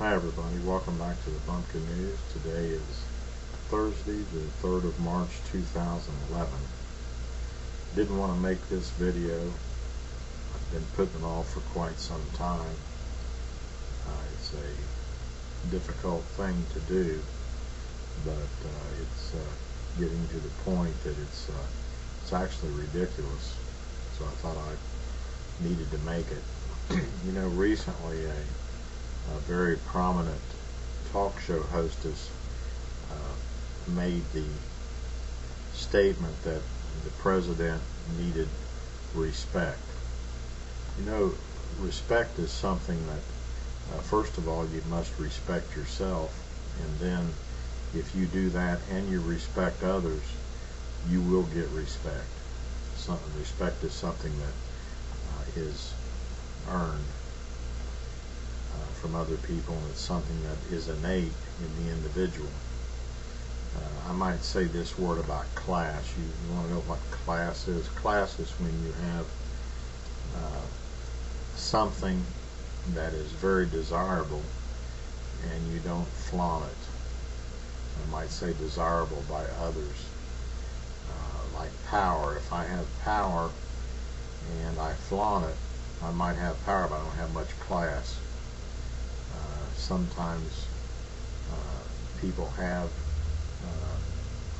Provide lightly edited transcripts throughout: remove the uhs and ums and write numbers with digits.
Hi everybody, welcome back to the Bumpkin News. Today is Thursday, the 3rd of March 2011. Didn't want to make this video. I've been putting it off for quite some time. It's a difficult thing to do, but it's getting to the point that it's actually ridiculous. So I thought I needed to make it. You know, recently a very prominent talk show hostess made the statement that the president needed respect. You know, respect is something that first of all you must respect yourself, and then if you do that and you respect others, you will get respect. Respect is something that is earned from other people, and it's something that is innate in the individual. I might say this word about class. You want to know what class is? Class is when you have something that is very desirable and you don't flaunt it. I might say desirable by others. Like power. If I have power and I flaunt it, I might have power, but I don't have much class. Sometimes people have,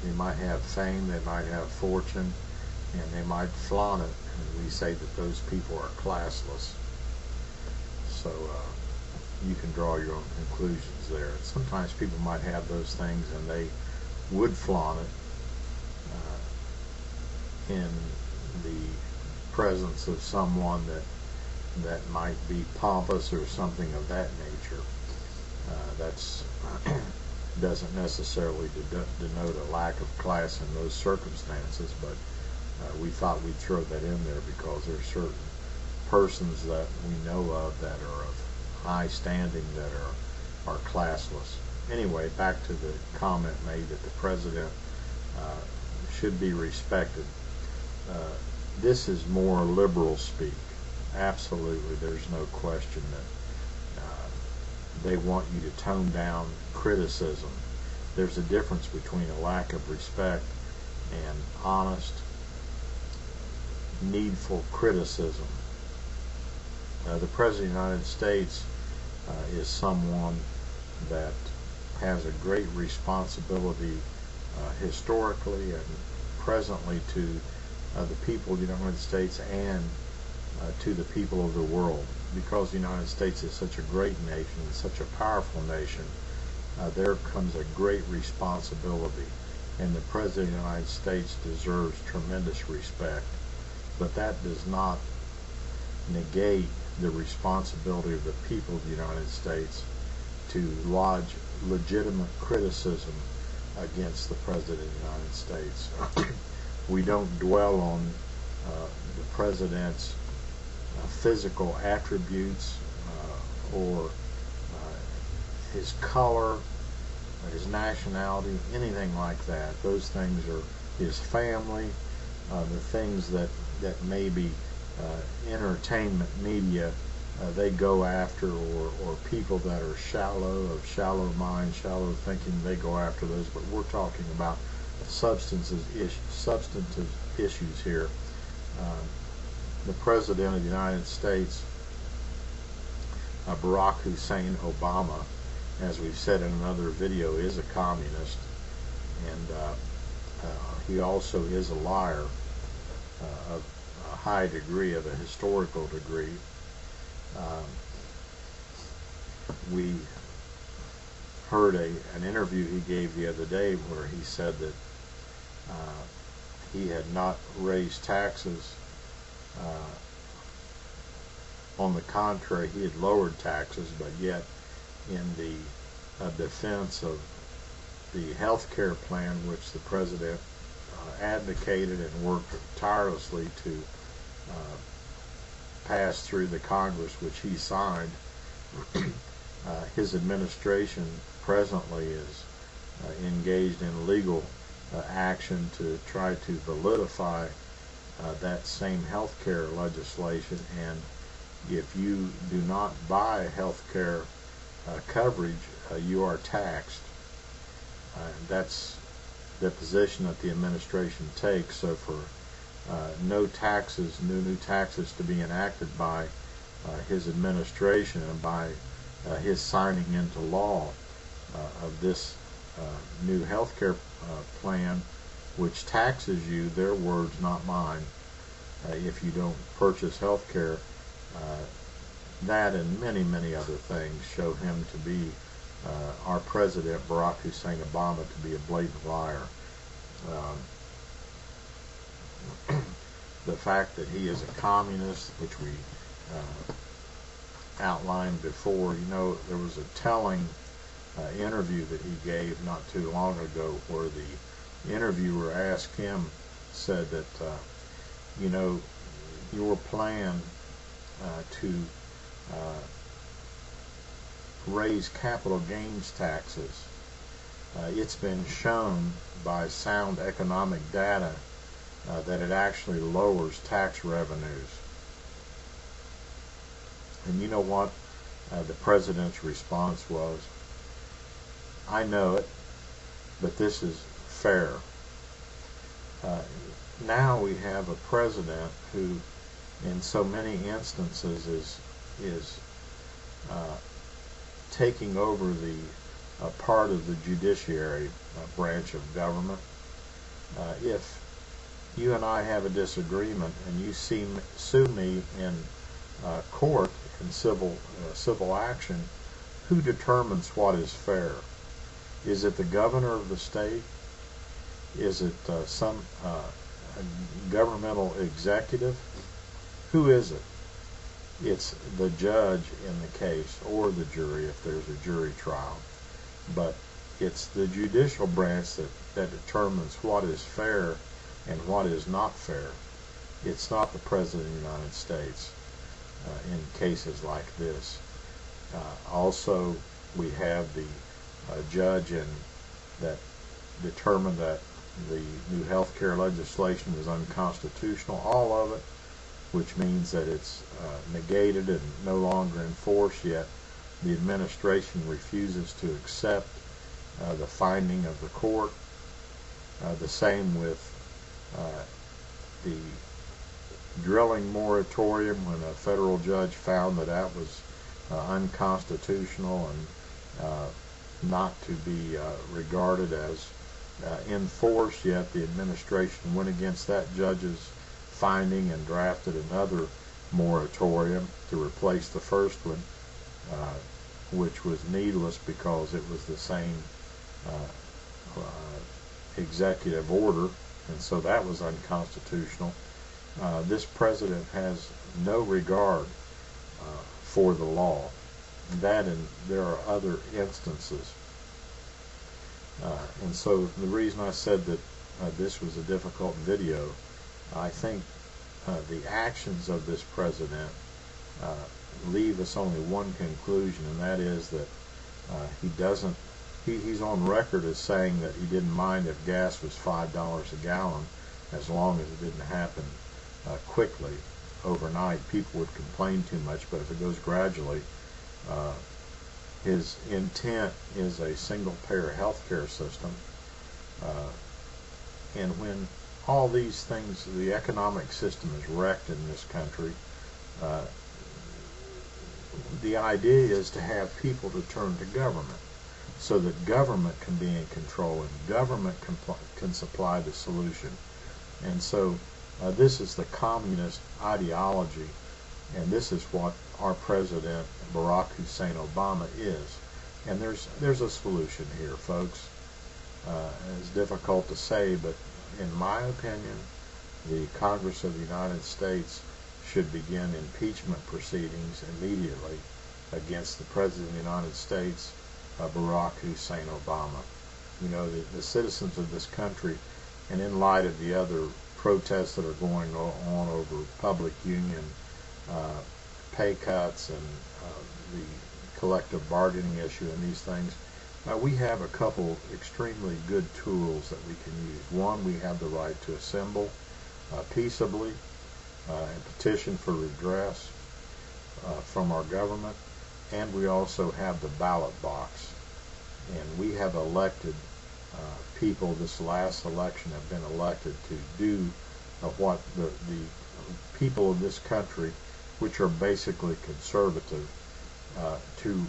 they might have fame, they might have fortune, and they might flaunt it, and we say that those people are classless. So you can draw your own conclusions there. Sometimes people might have those things and they would flaunt it in the presence of someone that might be pompous or something of that nature. That's doesn't necessarily denote a lack of class in those circumstances, but we thought we'd throw that in there because there are certain persons that we know of that are of high standing that are classless. Anyway, back to the comment made that the president should be respected. This is more liberal speak. Absolutely, there's no question that they want you to tone down criticism. There's a difference between a lack of respect and honest, needful criticism. The President of the United States is someone that has a great responsibility historically and presently to the people of the United States and to the people of the world. Because the United States is such a great nation and such a powerful nation, there comes a great responsibility, and the President of the United States deserves tremendous respect. But that does not negate the responsibility of the people of the United States to lodge legitimate criticism against the President of the United States. We don't dwell on the President's physical attributes or his color, his nationality, anything like that. Those things are his family, the things that maybe entertainment media they go after, or people that are of shallow mind, shallow thinking, they go after those. But we're talking about substantive issues here. The President of the United States, Barack Hussein Obama, as we've said in another video, is a communist, and he also is a liar of a high degree, of a historical degree. We heard an interview he gave the other day where he said that he had not raised taxes. On the contrary, he had lowered taxes, but yet in the defense of the health care plan, which the president advocated and worked tirelessly to pass through the Congress, which he signed, his administration presently is engaged in legal action to try to validify that same health care legislation. And if you do not buy health care coverage, you are taxed. That's the position that the administration takes. So for no taxes, new taxes to be enacted by his administration and by his signing into law of this new health care plan, which taxes you, their words, not mine, if you don't purchase health care. That and many other things show him to be, our President Barack Hussein Obama, to be a blatant liar. The fact that he is a communist, which we outlined before, you know, there was a telling interview that he gave not too long ago where the interviewer asked him, said that, you know, your plan to raise capital gains taxes, it's been shown by sound economic data that it actually lowers tax revenues. And you know what the president's response was? I know it, but this is fair. Now we have a president who, in so many instances, is taking over the part of the judiciary branch of government. If you and I have a disagreement and you sue me in court in civil action, who determines what is fair? Is it the governor of the state? Is it some governmental executive? Who is it? It's the judge in the case, or the jury if there's a jury trial. But it's the judicial branch that determines what is fair and what is not fair. It's not the President of the United States in cases like this. Also, we have the judge that determined that the new health care legislation was unconstitutional, all of it, which means that it's negated and no longer enforced, yet the administration refuses to accept the finding of the court. The same with the drilling moratorium, when a federal judge found that that was unconstitutional and not to be regarded as enforced, yet the administration went against that judge's finding and drafted another moratorium to replace the first one, which was needless because it was the same executive order, and so that was unconstitutional. This president has no regard for the law. That, and there are other instances. And so the reason I said that this was a difficult video, I think the actions of this president leave us only one conclusion, and that is that he's on record as saying that he didn't mind if gas was $5 a gallon as long as it didn't happen quickly overnight. People would complain too much, but if it goes gradually, his intent is a single-payer health care system. And when all these things, the economic system is wrecked in this country, the idea is to have people to turn to government so that government can be in control and government can supply the solution. And so this is the communist ideology, and this is what our President Barack Hussein Obama is. And there's a solution here, folks. It's difficult to say, but in my opinion, the Congress of the United States should begin impeachment proceedings immediately against the President of the United States, Barack Hussein Obama. You know, the citizens of this country, and in light of the other protests that are going on over public union pay cuts and the collective bargaining issue and these things, we have a couple extremely good tools that we can use. One, we have the right to assemble peaceably and petition for redress from our government. and we also have the ballot box. And we have elected people, this last election have been elected to do what the people of this country, which are basically conservative, to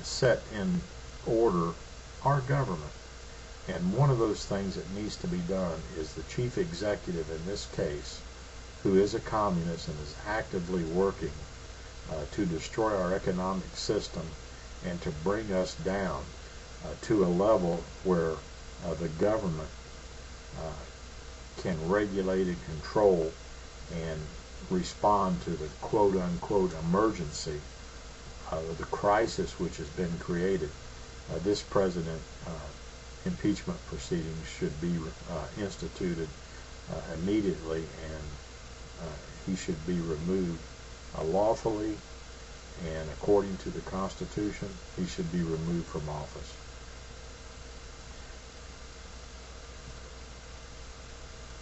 set in order our government. And one of those things that needs to be done is the chief executive in this case, who is a communist and is actively working to destroy our economic system and to bring us down to a level where the government can regulate and control and respond to the quote-unquote emergency, the crisis which has been created. This president impeachment proceedings should be instituted immediately, and he should be removed lawfully, and according to the Constitution, he should be removed from office.